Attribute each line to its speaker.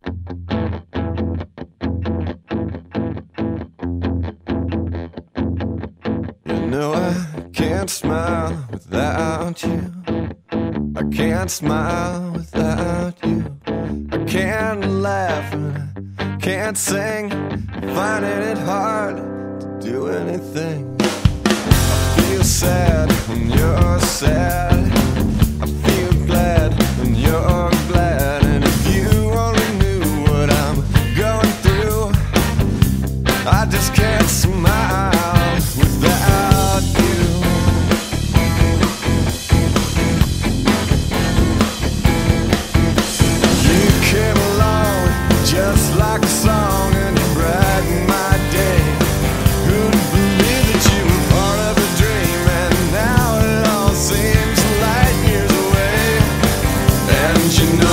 Speaker 1: You know I can't smile without you. I can't smile without you. I can't laugh and I can't sing. Finding it hard to do anything. I feel sad when you're sad. I feel glad when you're glad. And if you only knew what I'm going through, I just can't smile without you. You came along just like a song and you brightened my day. Who'd believe that you were part of a dream, and now it all seems light years away. And you know